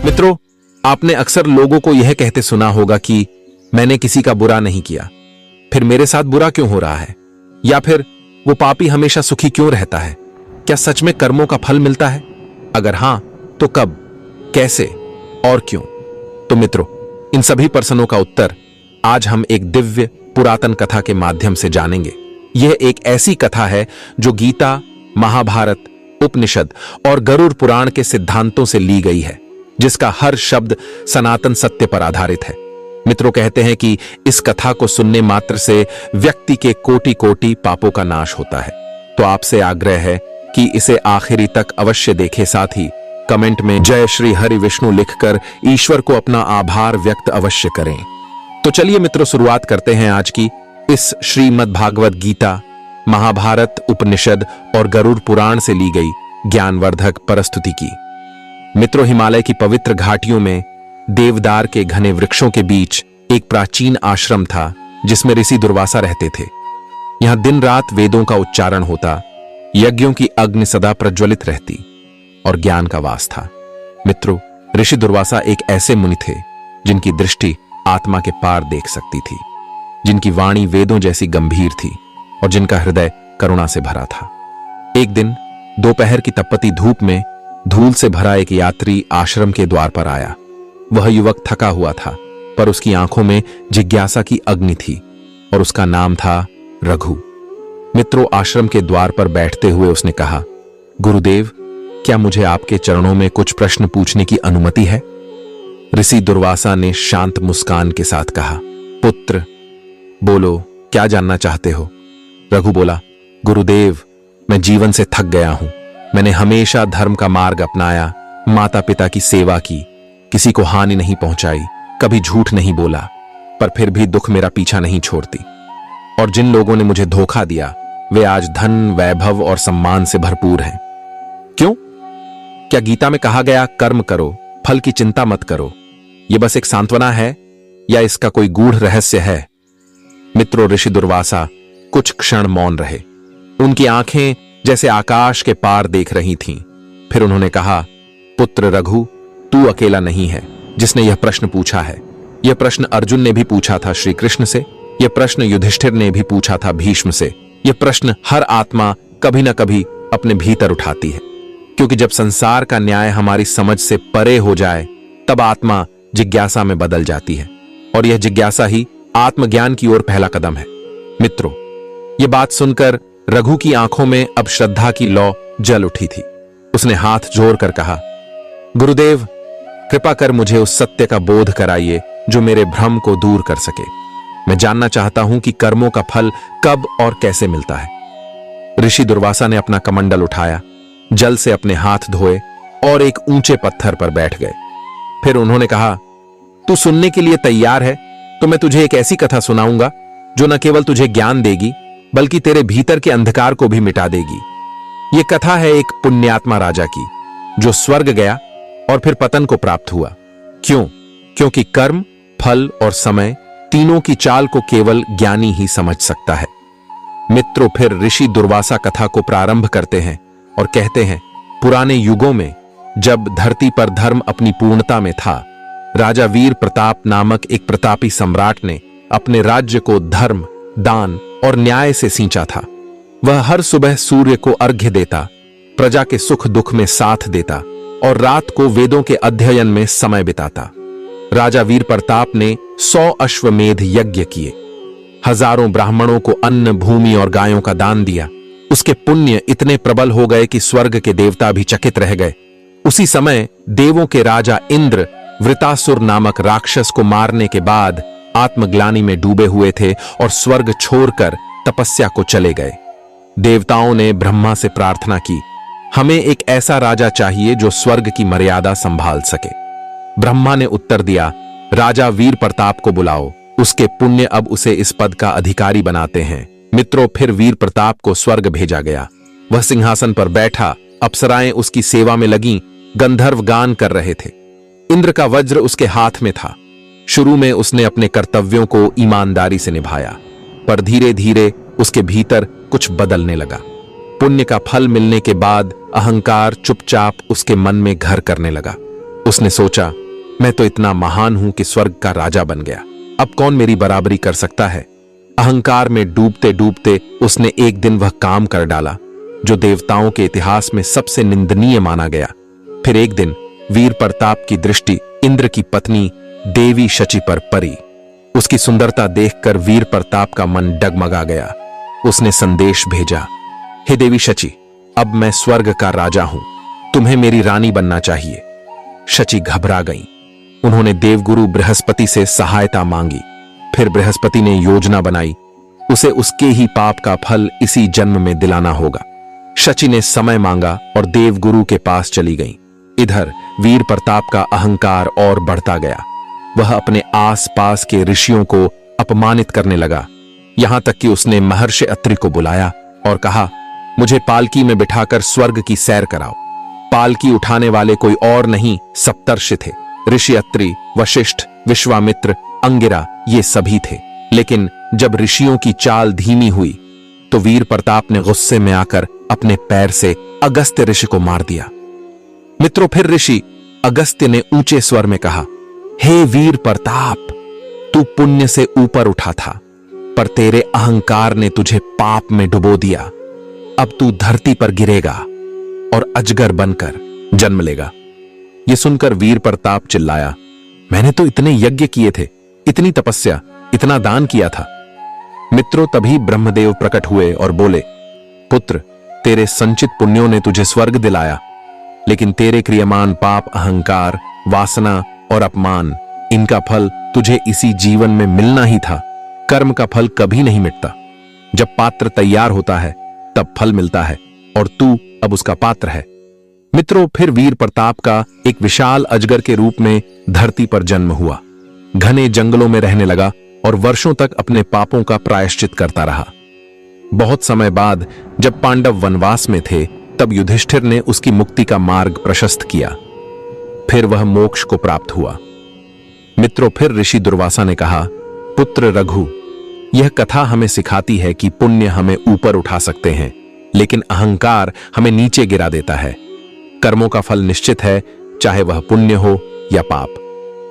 मित्रों, आपने अक्सर लोगों को यह कहते सुना होगा कि मैंने किसी का बुरा नहीं किया, फिर मेरे साथ बुरा क्यों हो रहा है? या फिर वो पापी हमेशा सुखी क्यों रहता है? क्या सच में कर्मों का फल मिलता है? अगर हां, तो कब, कैसे और क्यों? तो मित्रों, इन सभी प्रश्नों का उत्तर आज हम एक दिव्य पुरातन कथा के माध्यम से जानेंगे। यह एक ऐसी कथा है जो गीता, महाभारत, उपनिषद और गरुड़ पुराण के सिद्धांतों से ली गई है, जिसका हर शब्द सनातन सत्य पर आधारित है। मित्रों, कहते हैं कि इस कथा को सुनने मात्र से व्यक्ति के कोटि कोटि पापों का नाश होता है। तो आपसे आग्रह है कि इसे आखिरी तक अवश्य देखें, साथ ही कमेंट में जय श्री हरि विष्णु लिखकर ईश्वर को अपना आभार व्यक्त अवश्य करें। तो चलिए मित्रों, शुरुआत करते हैं आज की इस श्रीमद् भागवत गीता, महाभारत, उपनिषद और गरुड़ पुराण से ली गई ज्ञानवर्धक प्रस्तुति की। मित्रों, हिमालय की पवित्र घाटियों में देवदार के घने वृक्षों के बीच एक प्राचीन आश्रम था, जिसमें ऋषि दुर्वासा रहते थे। यहां दिन रात वेदों का उच्चारण होता, यज्ञों की अग्नि सदा प्रज्वलित रहती और ज्ञान का वास था। मित्रों, ऋषि दुर्वासा एक ऐसे मुनि थे जिनकी दृष्टि आत्मा के पार देख सकती थी, जिनकी वाणी वेदों जैसी गंभीर थी और जिनका हृदय करुणा से भरा था। एक दिन दोपहर की तपती धूप में धूल से भरा एक यात्री आश्रम के द्वार पर आया। वह युवक थका हुआ था, पर उसकी आंखों में जिज्ञासा की अग्नि थी और उसका नाम था रघु। मित्रों, आश्रम के द्वार पर बैठते हुए उसने कहा, गुरुदेव, क्या मुझे आपके चरणों में कुछ प्रश्न पूछने की अनुमति है? ऋषि दुर्वासा ने शांत मुस्कान के साथ कहा, पुत्र, बोलो, क्या जानना चाहते हो? रघु बोला, गुरुदेव, मैं जीवन से थक गया हूं। मैंने हमेशा धर्म का मार्ग अपनाया, माता पिता की सेवा की, किसी को हानि नहीं पहुंचाई, कभी झूठ नहीं बोला, पर फिर भी दुख मेरा पीछा नहीं छोड़ती। और जिन लोगों ने मुझे धोखा दिया, वे आज धन, वैभव और सम्मान से भरपूर हैं। क्यों? क्या गीता में कहा गया कर्म करो, फल की चिंता मत करो, यह बस एक सांत्वना है या इसका कोई गूढ़ रहस्य है? मित्रों, ऋषि दुर्वासा कुछ क्षण मौन रहे। उनकी आंखें जैसे आकाश के पार देख रही थीं। फिर उन्होंने कहा, पुत्र रघु, तू अकेला नहीं है जिसने यह प्रश्न पूछा है। यह प्रश्न अर्जुन ने भी पूछा था श्री कृष्ण से, यह प्रश्न युधिष्ठिर ने भी पूछा था भीष्म से। यह प्रश्न हर आत्मा कभी न कभी अपने भीतर उठाती है, क्योंकि जब संसार का न्याय हमारी समझ से परे हो जाए, तब आत्मा जिज्ञासा में बदल जाती है, और यह जिज्ञासा ही आत्मज्ञान की ओर पहला कदम है। मित्रों, यह बात सुनकर रघु की आंखों में अब श्रद्धा की लौ जल उठी थी। उसने हाथ जोड़कर कहा, गुरुदेव, कृपा कर मुझे उस सत्य का बोध कराइए जो मेरे भ्रम को दूर कर सके। मैं जानना चाहता हूं कि कर्मों का फल कब और कैसे मिलता है। ऋषि दुर्वासा ने अपना कमंडल उठाया, जल से अपने हाथ धोए और एक ऊंचे पत्थर पर बैठ गए। फिर उन्होंने कहा, तू सुनने के लिए तैयार है तो मैं तुझे एक ऐसी कथा सुनाऊंगा जो न केवल तुझे ज्ञान देगी, बल्कि तेरे भीतर के अंधकार को भी मिटा देगी। यह कथा है एक पुण्यात्मा राजा की, जो स्वर्ग गया और फिर पतन को प्राप्त हुआ। क्यों? क्योंकि कर्म, फल और समय तीनों की चाल को केवल ज्ञानी ही समझ सकता है। मित्रों, फिर ऋषि दुर्वासा कथा को प्रारंभ करते हैं और कहते हैं, पुराने युगों में जब धरती पर धर्म अपनी पूर्णता में था, राजा वीर प्रताप नामक एक प्रतापी सम्राट ने अपने राज्य को धर्म, दान और न्याय से सींचा था। वह हर सुबह सूर्य को अर्घ्य देता, प्रजा के सुख दुख में साथ देता और रात को वेदों के अध्ययन में समय बिताता। राजा वीर प्रताप ने 100 अश्वमेध यज्ञ किए, हजारों ब्राह्मणों को अन्न, भूमि और गायों का दान दिया। उसके पुण्य इतने प्रबल हो गए कि स्वर्ग के देवता भी चकित रह गए। उसी समय देवों के राजा इंद्र वृतासुर नामक राक्षस को मारने के बाद आत्मग्लानि में डूबे हुए थे और स्वर्ग छोड़कर तपस्या को चले गए। देवताओं ने ब्रह्मा से प्रार्थना की, हमें एक ऐसा राजा चाहिए जो स्वर्ग की मर्यादा संभाल सके। ब्रह्मा ने उत्तर दिया, राजा वीर प्रताप को बुलाओ, उसके पुण्य अब उसे इस पद का अधिकारी बनाते हैं। मित्रों, फिर वीर प्रताप को स्वर्ग भेजा गया। वह सिंहासन पर बैठा, अप्सराएं उसकी सेवा में लगीं, गंधर्व गान कर रहे थे। इंद्र का वज्र उसके हाथ में था। शुरू में उसने अपने कर्तव्यों को ईमानदारी से निभाया, पर धीरे धीरे उसके भीतर कुछ बदलने लगा। पुण्य का फल मिलने के बाद अहंकार चुपचाप उसके मन में घर करने लगा। उसने सोचा, मैं तो इतना महान हूं कि स्वर्ग का राजा बन गया, अब कौन मेरी बराबरी कर सकता है। अहंकार में डूबते डूबते उसने एक दिन वह काम कर डाला जो देवताओं के इतिहास में सबसे निंदनीय माना गया। फिर एक दिन वीर प्रताप की दृष्टि इंद्र की पत्नी देवी शची पर पड़ी। उसकी सुंदरता देखकर वीर प्रताप का मन डगमगा गया। उसने संदेश भेजा, हे देवी शची, अब मैं स्वर्ग का राजा हूं, तुम्हें मेरी रानी बनना चाहिए। शची घबरा गईं। उन्होंने देवगुरु बृहस्पति से सहायता मांगी। फिर बृहस्पति ने योजना बनाई, उसे उसके ही पाप का फल इसी जन्म में दिलाना होगा। शची ने समय मांगा और देवगुरु के पास चली गईं। इधर वीर प्रताप का अहंकार और बढ़ता गया। वह अपने आसपास के ऋषियों को अपमानित करने लगा। यहां तक कि उसने महर्षि अत्रि को बुलाया और कहा, मुझे पालकी में बिठाकर स्वर्ग की सैर कराओ। पालकी उठाने वाले कोई और नहीं, सप्तर्षि थे। ऋषि अत्रि, वशिष्ठ, विश्वामित्र, अंगिरा, ये सभी थे। लेकिन जब ऋषियों की चाल धीमी हुई तो वीर प्रताप ने गुस्से में आकर अपने पैर से अगस्त्य ऋषि को मार दिया। मित्रों, फिर ऋषि अगस्त्य ने ऊंचे स्वर में कहा, हे वीर प्रताप, तू पुण्य से ऊपर उठा था, पर तेरे अहंकार ने तुझे पाप में डुबो दिया। अब तू धरती पर गिरेगा और अजगर बनकर जन्म लेगा। यह सुनकर वीर प्रताप चिल्लाया, मैंने तो इतने यज्ञ किए थे, इतनी तपस्या, इतना दान किया था। मित्रों, तभी ब्रह्मदेव प्रकट हुए और बोले, पुत्र, तेरे संचित पुण्यों ने तुझे स्वर्ग दिलाया, लेकिन तेरे क्रियमान पाप, अहंकार, वासना और अपमान, इनका फल तुझे इसी जीवन में मिलना ही था। कर्म का फल कभी नहीं मिटता। जब पात्र तैयार होता है तब फल मिलता है, और तू अब उसका पात्र है। मित्रों, फिर वीर प्रताप का एक विशाल अजगर के रूप में धरती पर जन्म हुआ। घने जंगलों में रहने लगा और वर्षों तक अपने पापों का प्रायश्चित करता रहा। बहुत समय बाद जब पांडव वनवास में थे, तब युधिष्ठिर ने उसकी मुक्ति का मार्ग प्रशस्त किया। फिर वह मोक्ष को प्राप्त हुआ। मित्रों, फिर ऋषि दुर्वासा ने कहा, पुत्र रघु, यह कथा हमें सिखाती है कि पुण्य हमें ऊपर उठा सकते हैं, लेकिन अहंकार हमें नीचे गिरा देता है। कर्मों का फल निश्चित है, चाहे वह पुण्य हो या पाप।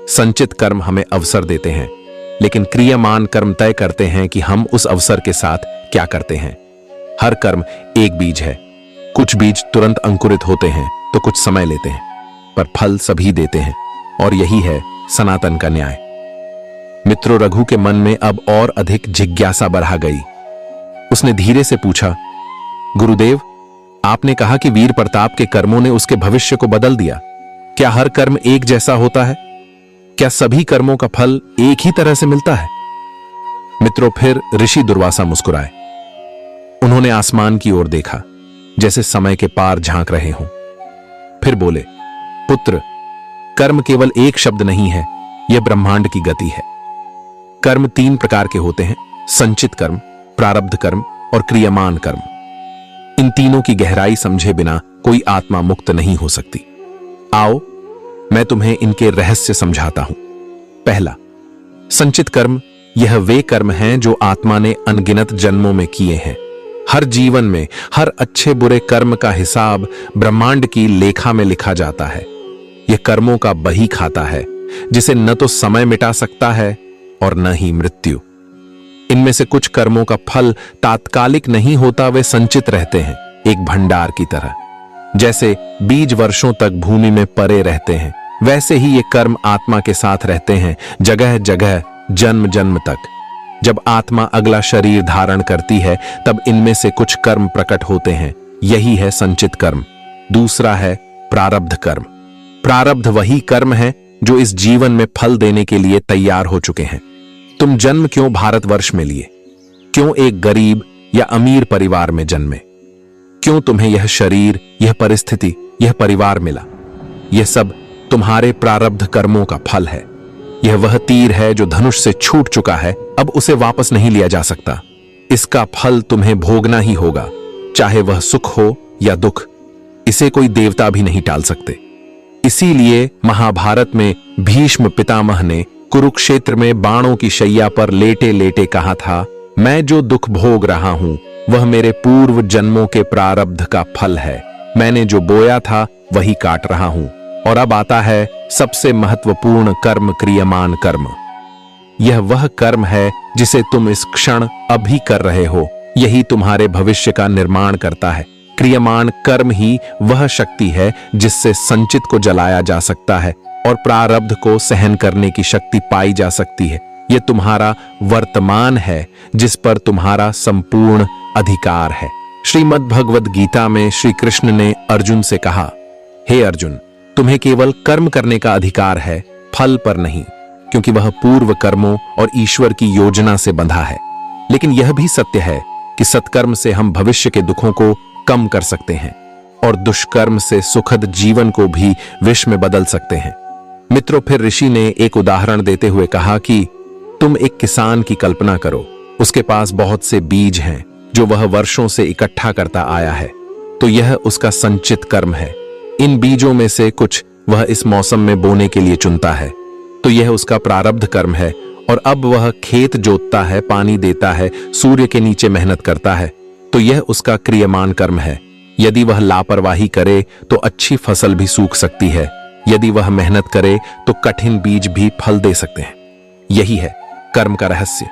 संचित कर्म हमें अवसर देते हैं, लेकिन क्रियामान कर्म तय करते हैं कि हम उस अवसर के साथ क्या करते हैं। हर कर्म एक बीज है। कुछ बीज तुरंत अंकुरित होते हैं तो कुछ समय लेते हैं, पर फल सभी देते हैं, और यही है सनातन का न्याय। मित्रों, रघु के मन में अब और अधिक जिज्ञासा बढ़ा गई। उसने धीरे से पूछा, गुरुदेव, आपने कहा कि वीर प्रताप के कर्मों ने उसके भविष्य को बदल दिया। क्या हर कर्म एक जैसा होता है? क्या सभी कर्मों का फल एक ही तरह से मिलता है? मित्रों, फिर ऋषि दुर्वासा मुस्कुराए। उन्होंने आसमान की ओर देखा, जैसे समय के पार झांक रहे हों। फिर बोले, पुत्र, कर्म केवल एक शब्द नहीं है, यह ब्रह्मांड की गति है। कर्म 3 प्रकार के होते हैं, संचित कर्म, प्रारब्ध कर्म और क्रियमान कर्म। इन तीनों की गहराई समझे बिना कोई आत्मा मुक्त नहीं हो सकती। आओ, मैं तुम्हें इनके रहस्य समझाता हूं। पहला, संचित कर्म। यह वे कर्म हैं जो आत्मा ने अनगिनत जन्मों में किए हैं। हर जीवन में हर अच्छे बुरे कर्म का हिसाब ब्रह्मांड की लेखा में लिखा जाता है। यह कर्मों का बही खाता है, जिसे न तो समय मिटा सकता है और न ही मृत्यु। इनमें से कुछ कर्मों का फल तात्कालिक नहीं होता, वे संचित रहते हैं, एक भंडार की तरह। जैसे बीज वर्षों तक भूमि में परे रहते हैं, वैसे ही ये कर्म आत्मा के साथ रहते हैं, जगह जगह, जन्म जन्म तक। जब आत्मा अगला शरीर धारण करती है, तब इनमें से कुछ कर्म प्रकट होते हैं। यही है संचित कर्म। दूसरा है प्रारब्ध कर्म। प्रारब्ध वही कर्म है जो इस जीवन में फल देने के लिए तैयार हो चुके हैं। तुम जन्म क्यों भारतवर्ष में लिए? क्यों एक गरीब या अमीर परिवार में जन्मे? क्यों तुम्हें यह शरीर, यह परिस्थिति, यह परिवार मिला? यह सब तुम्हारे प्रारब्ध कर्मों का फल है। यह वह तीर है जो धनुष से छूट चुका है, अब उसे वापस नहीं लिया जा सकता। इसका फल तुम्हें भोगना ही होगा, चाहे वह सुख हो या दुख। इसे कोई देवता भी नहीं टाल सकते। इसीलिए महाभारत में भीष्म पितामह ने कुरुक्षेत्र में बाणों की शैया पर लेटे लेटे कहा था, मैं जो दुख भोग रहा हूं वह मेरे पूर्व जन्मों के प्रारब्ध का फल है। मैंने जो बोया था वही काट रहा हूं। और अब आता है सबसे महत्वपूर्ण कर्म, क्रियमान कर्म। यह वह कर्म है जिसे तुम इस क्षण अभी कर रहे हो। यही तुम्हारे भविष्य का निर्माण करता है। क्रियमान कर्म ही वह शक्ति है जिससे संचित को जलाया जा सकता है और प्रारब्ध को सहन करने की शक्ति पाई जा सकती है। यह तुम्हारा वर्तमान है जिस पर तुम्हारा संपूर्ण अधिकार है। श्रीमद् भगवद गीता में श्री कृष्ण ने अर्जुन से कहा, हे अर्जुन, तुम्हें केवल कर्म करने का अधिकार है, फल पर नहीं, क्योंकि वह पूर्व कर्मों और ईश्वर की योजना से बंधा है। लेकिन यह भी सत्य है कि सत्कर्म से हम भविष्य के दुखों को कम कर सकते हैं और दुष्कर्म से सुखद जीवन को भी विष में बदल सकते हैं। मित्रों, फिर ऋषि ने एक उदाहरण देते हुए कहा कि तुम एक किसान की कल्पना करो। उसके पास बहुत से बीज हैं जो वह वर्षों से इकट्ठा करता आया है, तो यह उसका संचित कर्म है। इन बीजों में से कुछ वह इस मौसम में बोने के लिए चुनता है, तो यह उसका प्रारब्ध कर्म है। और अब वह खेत जोतता है, पानी देता है, सूर्य के नीचे मेहनत करता है, तो यह उसका क्रियमान कर्म है। यदि वह लापरवाही करे तो अच्छी फसल भी सूख सकती है। यदि वह मेहनत करे तो कठिन बीज भी फल दे सकते हैं। यही है कर्म का रहस्य।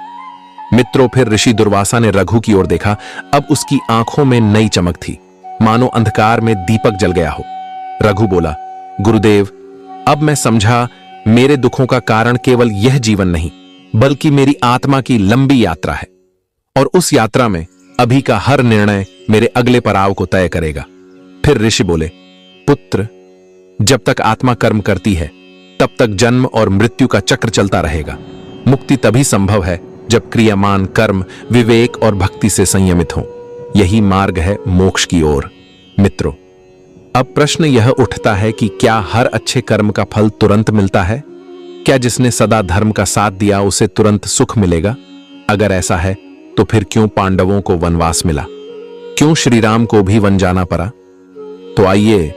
मित्रों, फिर ऋषि दुर्वासा ने रघु की ओर देखा। अब उसकी आंखों में नई चमक थी, मानो अंधकार में दीपक जल गया हो। रघु बोला, गुरुदेव, अब मैं समझा मेरे दुखों का कारण केवल यह जीवन नहीं, बल्कि मेरी आत्मा की लंबी यात्रा है। और उस यात्रा में अभी का हर निर्णय मेरे अगले पड़ाव को तय करेगा। फिर ऋषि बोले, पुत्र, जब तक आत्मा कर्म करती है तब तक जन्म और मृत्यु का चक्र चलता रहेगा। मुक्ति तभी संभव है जब क्रियामान कर्म विवेक और भक्ति से संयमित हो। यही मार्ग है मोक्ष की ओर। मित्रों, अब प्रश्न यह उठता है कि क्या हर अच्छे कर्म का फल तुरंत मिलता है? क्या जिसने सदा धर्म का साथ दिया उसे तुरंत सुख मिलेगा? अगर ऐसा है तो फिर क्यों पांडवों को वनवास मिला? क्यों श्री राम को भी वन जाना पड़ा? तो आइए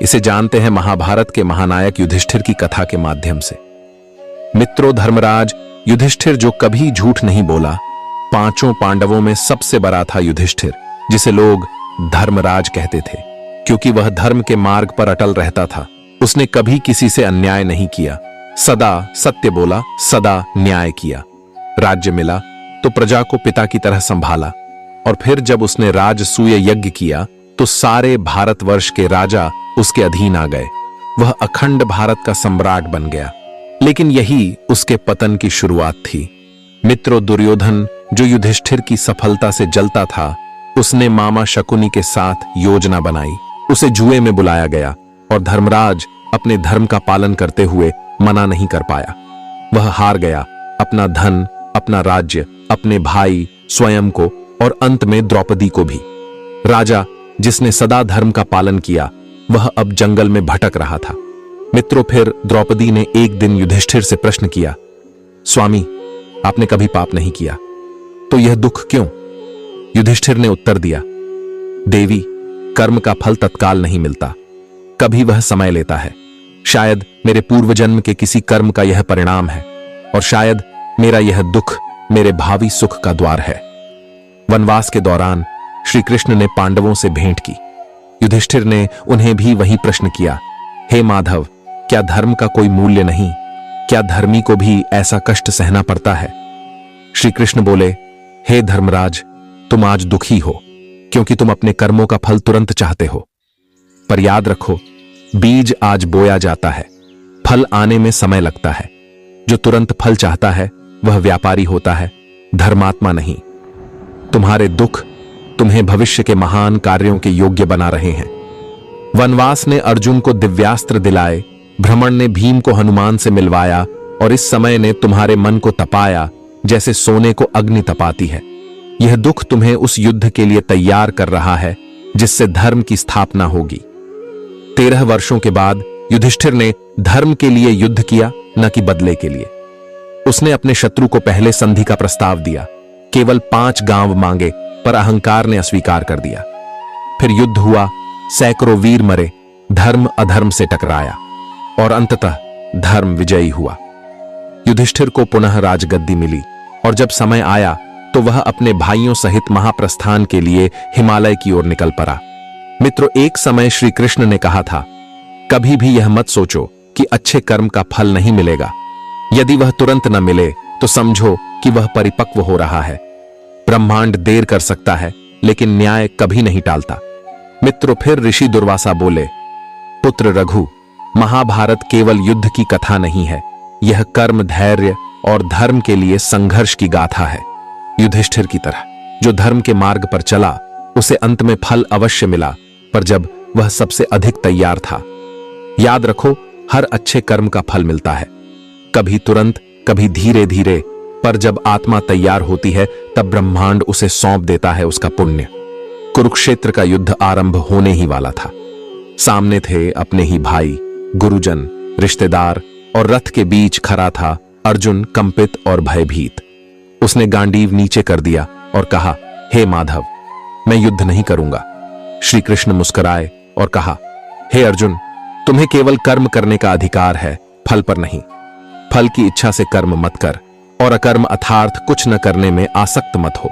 इसे जानते हैं महाभारत के महानायक युधिष्ठिर की कथा के माध्यम से। मित्रों, धर्मराज युधिष्ठिर जो कभी झूठ नहीं बोला, पांचों पांडवों में सबसे बड़ा था युधिष्ठिर, जिसे लोग धर्मराज कहते थे, क्योंकि वह धर्म के मार्ग पर अटल रहता था। उसने कभी किसी से अन्याय नहीं किया, सदा सत्य बोला, सदा न्याय किया। राज्य मिला तो प्रजा को पिता की तरह संभाला, और फिर जब उसने राजसूय यज्ञ किया तो सारे भारतवर्ष के राजा उसके अधीन आ गए। वह अखंड भारत का सम्राट बन गया। लेकिन यही उसके पतन की शुरुआत थी। मित्रों, दुर्योधन जो युधिष्ठिर की सफलता से जलता था, उसने मामा शकुनी के साथ योजना बनाई। उसे जुए में बुलाया गया और धर्मराज अपने धर्म का पालन करते हुए मना नहीं कर पाया। वह हार गया, अपना धन, अपना राज्य, अपने भाई, स्वयं को और अंत में द्रौपदी को भी। राजा जिसने सदा धर्म का पालन किया, वह अब जंगल में भटक रहा था। मित्रों, फिर द्रौपदी ने एक दिन युधिष्ठिर से प्रश्न किया, स्वामी, आपने कभी पाप नहीं किया, तो यह दुख क्यों? युधिष्ठिर ने उत्तर दिया, देवी, कर्म का फल तत्काल नहीं मिलता, कभी वह समय लेता है। शायद मेरे पूर्व जन्म के किसी कर्म का यह परिणाम है, और शायद मेरा यह दुख मेरे भावी सुख का द्वार है। वनवास के दौरान श्री कृष्ण ने पांडवों से भेंट की। युधिष्ठिर ने उन्हें भी वही प्रश्न किया, हे माधव, क्या धर्म का कोई मूल्य नहीं? क्या धर्मी को भी ऐसा कष्ट सहना पड़ता है? श्री कृष्ण बोले, हे धर्मराज, तुम आज दुखी हो क्योंकि तुम अपने कर्मों का फल तुरंत चाहते हो। पर याद रखो, बीज आज बोया जाता है, फल आने में समय लगता है। जो तुरंत फल चाहता है वह व्यापारी होता है, धर्मात्मा नहीं। तुम्हारे दुख तुम्हें भविष्य के महान कार्यों के योग्य बना रहे हैं। वनवास ने अर्जुन को दिव्यास्त्र दिलाए, भ्रमण ने भीम को हनुमान से मिलवाया, और इस समय ने तुम्हारे मन को तपाया जैसे सोने को अग्नि तपाती है। यह दुख तुम्हें उस युद्ध के लिए तैयार कर रहा है जिससे धर्म की स्थापना होगी। 13 वर्षों के बाद युधिष्ठिर ने धर्म के लिए युद्ध किया, न कि बदले के लिए। उसने अपने शत्रु को पहले संधि का प्रस्ताव दिया, केवल 5 गांव मांगे, पर अहंकार ने अस्वीकार कर दिया। फिर युद्ध हुआ, सैकड़ों वीर मरे, धर्म अधर्म से टकराया, और अंततः धर्म विजयी हुआ। युधिष्ठिर को पुनः राजगद्दी मिली, और जब समय आया तो वह अपने भाइयों सहित महाप्रस्थान के लिए हिमालय की ओर निकल पड़ा। मित्रों, एक समय श्री कृष्ण ने कहा था, कभी भी यह मत सोचो कि अच्छे कर्म का फल नहीं मिलेगा। यदि वह तुरंत न मिले तो समझो कि वह परिपक्व हो रहा है। ब्रह्मांड देर कर सकता है, लेकिन न्याय कभी नहीं टालता। मित्रों, फिर ऋषि दुर्वासा बोले, पुत्र रघु, महाभारत केवल युद्ध की कथा नहीं है, यह कर्म, धैर्य और धर्म के लिए संघर्ष की गाथा है। युधिष्ठिर की तरह जो धर्म के मार्ग पर चला, उसे अंत में फल अवश्य मिला, पर जब वह सबसे अधिक तैयार था। याद रखो, हर अच्छे कर्म का फल मिलता है, कभी तुरंत, कभी धीरे धीरे, पर जब आत्मा तैयार होती है तब ब्रह्मांड उसे सौंप देता है उसका पुण्य। कुरुक्षेत्र का युद्ध आरंभ होने ही वाला था। सामने थे अपने ही भाई, गुरुजन, रिश्तेदार, और रथ के बीच खड़ा था अर्जुन, कंपित और भयभीत। उसने गांडीव नीचे कर दिया और कहा, हे माधव, मैं युद्ध नहीं करूंगा। श्री कृष्ण मुस्कुराए और कहा, हे अर्जुन, तुम्हें केवल कर्म करने का अधिकार है, फल पर नहीं। फल की इच्छा से कर्म मत कर और अकर्म अर्थात कुछ न करने में आसक्त मत हो।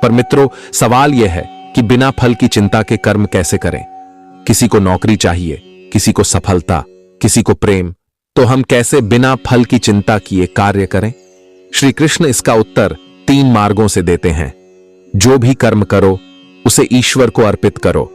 पर मित्रों, सवाल यह है कि बिना फल की चिंता के कर्म कैसे करें? किसी को नौकरी चाहिए, किसी को सफलता, किसी को प्रेम, तो हम कैसे बिना फल की चिंता किए कार्य करें? श्री कृष्ण इसका उत्तर 3 मार्गों से देते हैं। जो भी कर्म करो उसे ईश्वर को अर्पित करो।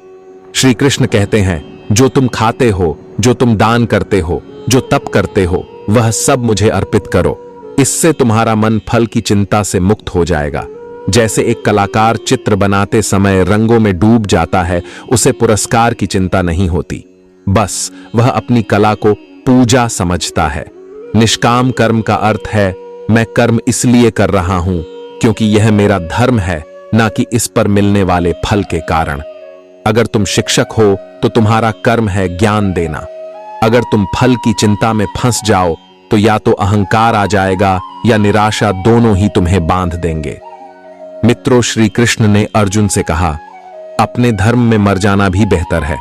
श्री कृष्ण कहते हैं, जो तुम खाते हो, जो तुम दान करते हो, जो तप करते हो, वह सब मुझे अर्पित करो। इससे तुम्हारा मन फल की चिंता से मुक्त हो जाएगा। जैसे एक कलाकार चित्र बनाते समय रंगों में डूब जाता है, उसे पुरस्कार की चिंता नहीं होती, बस वह अपनी कला को पूजा समझता है। निष्काम कर्म का अर्थ है, मैं कर्म इसलिए कर रहा हूं क्योंकि यह मेरा धर्म है, ना कि इस पर मिलने वाले फल के कारण। अगर तुम शिक्षक हो तो तुम्हारा कर्म है ज्ञान देना। अगर तुम फल की चिंता में फंस जाओ तो या तो अहंकार आ जाएगा या निराशा, दोनों ही तुम्हें बांध देंगे। मित्रों, श्री कृष्ण ने अर्जुन से कहा, अपने धर्म में मर जाना भी बेहतर है।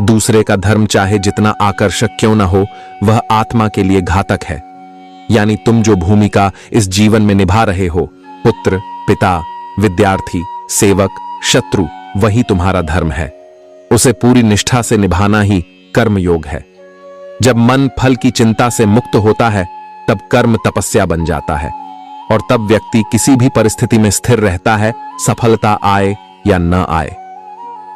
दूसरे का धर्म चाहे जितना आकर्षक क्यों ना हो, वह आत्मा के लिए घातक है। यानी तुम जो भूमिका इस जीवन में निभा रहे हो, पुत्र, पिता, विद्यार्थी, सेवक, शत्रु, वही तुम्हारा धर्म है। उसे पूरी निष्ठा से निभाना ही कर्म योग है। जब मन फल की चिंता से मुक्त होता है, तब कर्म तपस्या बन जाता है, और तब व्यक्ति किसी भी परिस्थिति में स्थिर रहता है, सफलता आए या न आए।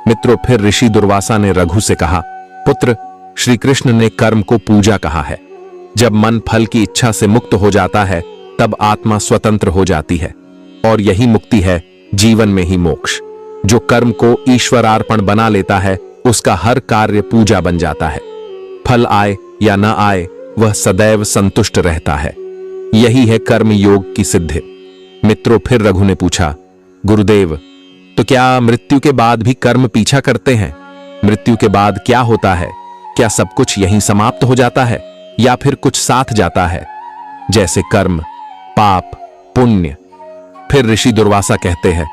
मित्रों, फिर ऋषि दुर्वासा ने रघु से कहा, पुत्र, श्री कृष्ण ने कर्म को पूजा कहा है। जब मन फल की इच्छा से मुक्त हो जाता है, तब आत्मा स्वतंत्र हो जाती है, और यही मुक्ति है, जीवन में ही मोक्ष। जो कर्म को ईश्वरार्पण बना लेता है, उसका हर कार्य पूजा बन जाता है। फल आए या न आए, वह सदैव संतुष्ट रहता है। यही है कर्म योग की सिद्धि। मित्रों, फिर रघु ने पूछा, गुरुदेव, तो क्या मृत्यु के बाद भी कर्म पीछा करते हैं? मृत्यु के बाद क्या होता है? क्या सब कुछ यहीं समाप्त हो जाता है या फिर कुछ साथ जाता है, जैसे कर्म, पाप, पुण्य? फिर ऋषि दुर्वासा कहते हैं,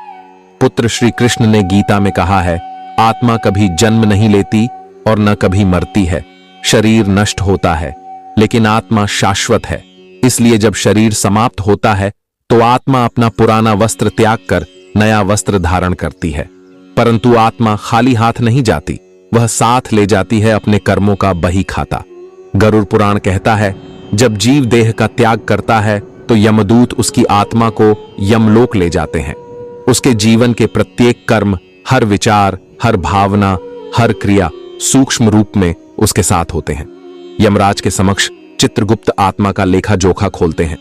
पुत्र, श्री कृष्ण ने गीता में कहा है, आत्मा कभी जन्म नहीं लेती और न कभी मरती है। शरीर नष्ट होता है, लेकिन आत्मा शाश्वत है। इसलिए जब शरीर समाप्त होता है तो आत्मा अपना पुराना वस्त्र त्याग कर नया वस्त्र धारण करती है। परंतु आत्मा खाली हाथ नहीं जाती, वह साथ ले जाती है अपने कर्मों का बही खाता। गरुड़ पुराण कहता है, जब जीव देह का त्याग करता है तो यमदूत उसकी आत्मा को यमलोक ले जाते हैं। उसके जीवन के प्रत्येक कर्म, हर विचार, हर भावना, हर क्रिया सूक्ष्म रूप में उसके साथ होते हैं। यमराज के समक्ष चित्रगुप्त आत्मा का लेखा जोखा खोलते हैं।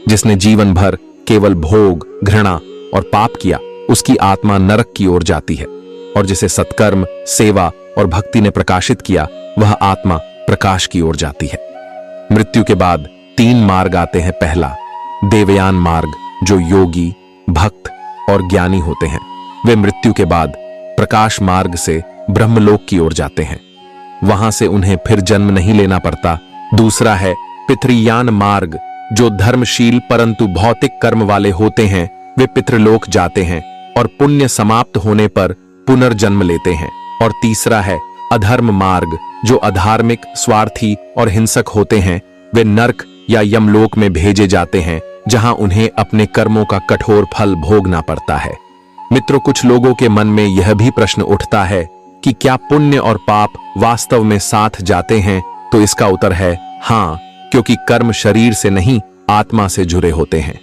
जिसने जीवन भर केवल भोग, घृणा और पाप किया, उसकी आत्मा नरक की ओर जाती है, और जिसे सत्कर्म, सेवा और भक्ति ने प्रकाशित किया, वह आत्मा प्रकाश की ओर जाती है। मृत्यु के बाद 3 मार्ग आते हैं। पहला, देवयान मार्ग, जो योगी, भक्त और ज्ञानी होते हैं। वे मृत्यु के बाद प्रकाश मार्ग से ब्रह्मलोक की ओर जाते हैं। वहां से उन्हें फिर जन्म नहीं लेना पड़ता। दूसरा है पितृयान मार्ग, जो धर्मशील परंतु भौतिक कर्म वाले होते हैं। वे पितृलोक जाते हैं और पुण्य समाप्त होने पर पुनर्जन्म लेते हैं। और तीसरा है अधर्म मार्ग, जो अधार्मिक, स्वार्थी और हिंसक होते हैं। वे नरक या यमलोक में भेजे जाते हैं, जहां उन्हें अपने कर्मों का कठोर फल भोगना पड़ता है। मित्रों, कुछ लोगों के मन में यह भी प्रश्न उठता है कि क्या पुण्य और पाप वास्तव में साथ जाते हैं, तो इसका उत्तर है हां, क्योंकि कर्म शरीर से नहीं आत्मा से जुड़े होते हैं।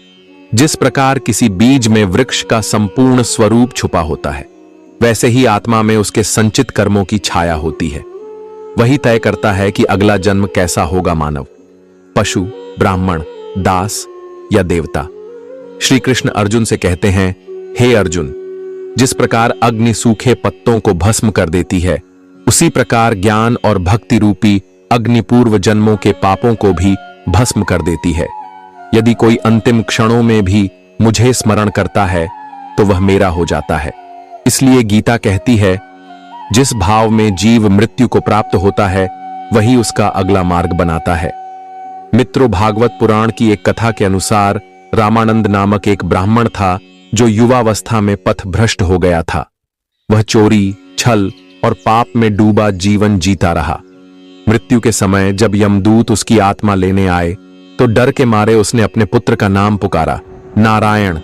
जिस प्रकार किसी बीज में वृक्ष का संपूर्ण स्वरूप छुपा होता है, वैसे ही आत्मा में उसके संचित कर्मों की छाया होती है। वही तय करता है कि अगला जन्म कैसा होगा, मानव, पशु, ब्राह्मण, दास या देवता। श्री कृष्ण अर्जुन से कहते हैं, हे अर्जुन, जिस प्रकार अग्नि सूखे पत्तों को भस्म कर देती है, उसी प्रकार ज्ञान और भक्ति रूपी अग्नि पूर्व जन्मों के पापों को भी भस्म कर देती है। यदि कोई अंतिम क्षणों में भी मुझे स्मरण करता है तो वह मेरा हो जाता है। इसलिए गीता कहती है, जिस भाव में जीव मृत्यु को प्राप्त होता है, वही उसका अगला मार्ग बनाता है। मित्रों, भागवत पुराण की एक कथा के अनुसार रामानंद नामक एक ब्राह्मण था जो युवावस्था में पथ भ्रष्ट हो गया था। वह चोरी, छल और पाप में डूबा जीवन जीता रहा। मृत्यु के समय जब यमदूत उसकी आत्मा लेने आए तो डर के मारे उसने अपने पुत्र का नाम पुकारा, नारायण।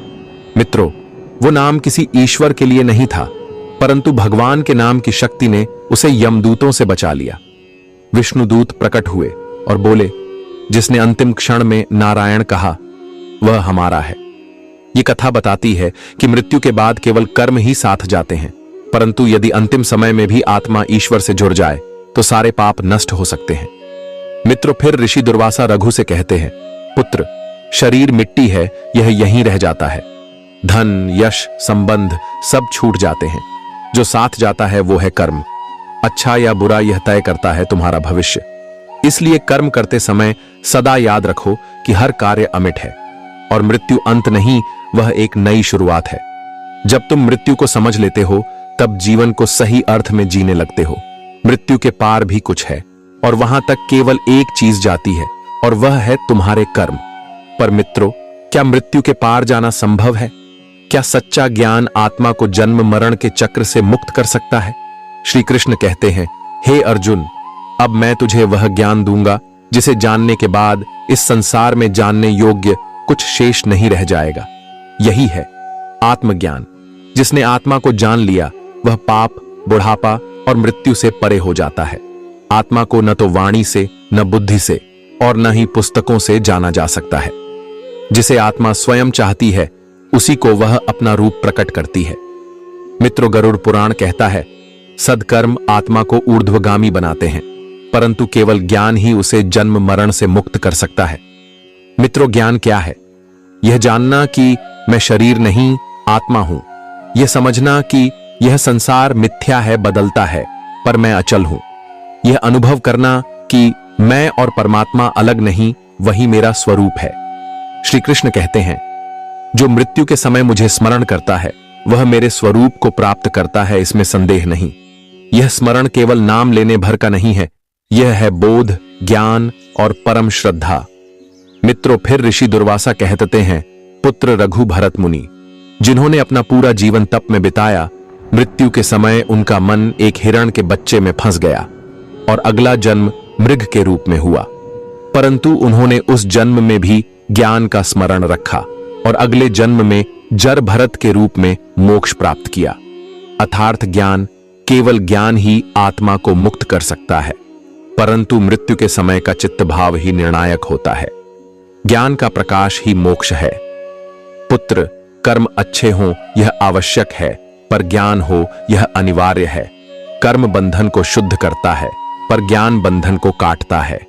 मित्रों, वो नाम किसी ईश्वर के लिए नहीं था, परंतु भगवान के नाम की शक्ति ने उसे यमदूतों से बचा लिया। विष्णुदूत प्रकट हुए और बोले, जिसने अंतिम क्षण में नारायण कहा, वह हमारा है। ये कथा बताती है कि मृत्यु के बाद केवल कर्म ही साथ जाते हैं, परंतु यदि अंतिम समय में भी आत्मा ईश्वर से जुड़ जाए तो सारे पाप नष्ट हो सकते हैं। मित्रों, फिर ऋषि दुर्वासा रघु से कहते हैं, पुत्र, शरीर मिट्टी है, यह यहीं रह जाता है। धन, यश, संबंध सब छूट जाते हैं। जो साथ जाता है वो है कर्म। अच्छा या बुरा यह तय करता है तुम्हारा भविष्य। इसलिए कर्म करते समय सदा याद रखो कि हर कार्य अमिट है और मृत्यु अंत नहीं, वह एक नई शुरुआत है। जब तुम मृत्यु को समझ लेते हो तब जीवन को सही अर्थ में जीने लगते हो। मृत्यु के पार भी कुछ है और वहां तक केवल एक चीज जाती है और वह है तुम्हारे कर्म। पर मित्रों, क्या मृत्यु के पार जाना संभव है? क्या सच्चा ज्ञान आत्मा को जन्म मरण के चक्र से मुक्त कर सकता है? श्री कृष्ण कहते हैं, हे अर्जुन, अब मैं तुझे वह ज्ञान दूंगा जिसे जानने के बाद इस संसार में जानने योग्य कुछ शेष नहीं रह जाएगा। यही है आत्मज्ञान। जिसने आत्मा को जान लिया वह पाप, बुढ़ापा और मृत्यु से परे हो जाता है। आत्मा को न तो वाणी से, न बुद्धि से और न ही पुस्तकों से जाना जा सकता है। जिसे आत्मा स्वयं चाहती है उसी को वह अपना रूप प्रकट करती है। मित्रों, गरुड़ पुराण कहता है, सद्कर्म आत्मा को ऊर्ध्वगामी बनाते हैं, परंतु केवल ज्ञान ही उसे जन्म मरण से मुक्त कर सकता है। मित्रों, ज्ञान क्या है? यह जानना कि मैं शरीर नहीं आत्मा हूं। यह समझना कि यह संसार मिथ्या है, बदलता है, पर मैं अचल हूं। यह अनुभव करना कि मैं और परमात्मा अलग नहीं, वही मेरा स्वरूप है। श्री कृष्ण कहते हैं, जो मृत्यु के समय मुझे स्मरण करता है वह मेरे स्वरूप को प्राप्त करता है, इसमें संदेह नहीं। यह स्मरण केवल नाम लेने भर का नहीं है, यह है बोध, ज्ञान और परम श्रद्धा। मित्रों, फिर ऋषि दुर्वासा कहते हैं, पुत्र रघु भरत मुनि, जिन्होंने अपना पूरा जीवन तप में बिताया, मृत्यु के समय उनका मन एक हिरण के बच्चे में फंस गया और अगला जन्म मृग के रूप में हुआ। परंतु उन्होंने उस जन्म में भी ज्ञान का स्मरण रखा और अगले जन्म में जर भरत के रूप में मोक्ष प्राप्त किया। अर्थात ज्ञान, केवल ज्ञान ही आत्मा को मुक्त कर सकता है, परंतु मृत्यु के समय का चित्त भाव ही निर्णायक होता है। ज्ञान का प्रकाश ही मोक्ष है। पुत्र, कर्म अच्छे हों यह आवश्यक है, पर ज्ञान हो यह अनिवार्य है। कर्म बंधन को शुद्ध करता है, पर ज्ञान बंधन को काटता है।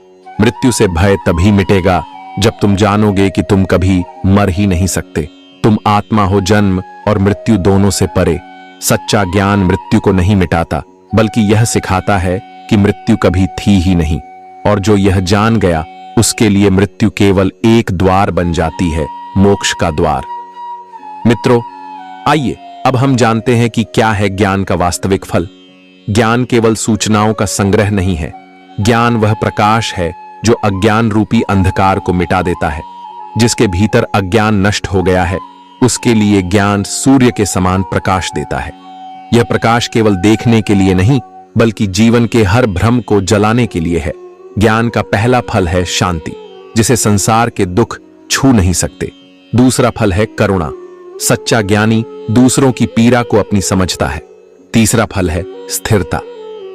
मृत्यु से भय तभी मिटेगा जब तुम जानोगे कि तुम कभी मर ही नहीं सकते। तुम आत्मा हो जन्म और मृत्यु दोनों से परे। सच्चा ज्ञान मृत्यु को नहीं मिटाता, बल्कि यह सिखाता है कि मृत्यु कभी थी ही नहीं, और जो यह जान गया उसके लिए मृत्यु केवल एक द्वार बन जाती है, मोक्ष का द्वार। मित्रों, आइए अब हम जानते हैं कि क्या है ज्ञान का वास्तविक फल। ज्ञान केवल सूचनाओं का संग्रह नहीं है। ज्ञान वह प्रकाश है जो अज्ञान रूपी अंधकार को मिटा देता है। जिसके भीतर अज्ञान नष्ट हो गया है, उसके लिए ज्ञान सूर्य के समान प्रकाश देता है। यह प्रकाश केवल देखने के लिए नहीं, बल्कि जीवन के हर भ्रम को जलाने के लिए है। ज्ञान का पहला फल है शांति, जिसे संसार के दुख छू नहीं सकते। दूसरा फल है करुणा। सच्चा ज्ञानी दूसरों की पीड़ा को अपनी समझता है। तीसरा फल है स्थिरता।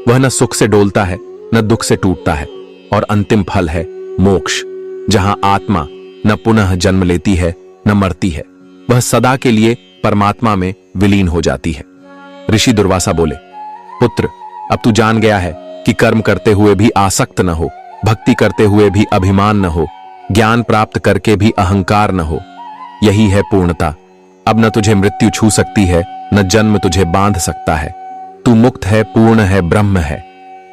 वह न सुख से डोलता है न दुख से टूटता है। और अंतिम फल है मोक्ष, जहां आत्मा न पुनः जन्म लेती है न मरती है, वह सदा के लिए परमात्मा में विलीन हो जाती है। ऋषि दुर्वासा बोले, पुत्र, अब तू जान गया है कि कर्म करते हुए भी आसक्त न हो, भक्ति करते हुए भी अभिमान न हो, ज्ञान प्राप्त करके भी अहंकार न हो। यही है पूर्णता। अब न तुझे मृत्यु छू सकती है न जन्म तुझे बांध सकता है। तू मुक्त है, पूर्ण है, ब्रह्म है।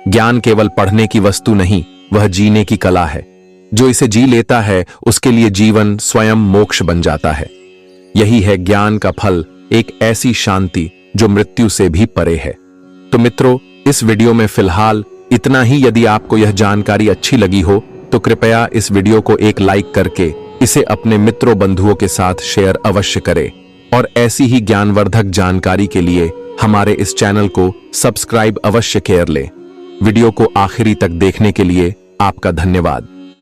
ज्ञान केवल पढ़ने की वस्तु नहीं, वह जीने की कला है। जो इसे जी लेता है उसके लिए जीवन स्वयं मोक्ष बन जाता है। यही है ज्ञान का फल, एक ऐसी शांति जो मृत्यु से भी परे है। तो मित्रों, इस वीडियो में फिलहाल इतना ही। यदि आपको यह जानकारी अच्छी लगी हो तो कृपया इस वीडियो को एक लाइक करके इसे अपने मित्रों बंधुओं के साथ शेयर अवश्य करें। और ऐसी ही ज्ञानवर्धक जानकारी के लिए हमारे इस चैनल को सब्सक्राइब अवश्य कर लें। वीडियो को आखिरी तक देखने के लिए आपका धन्यवाद।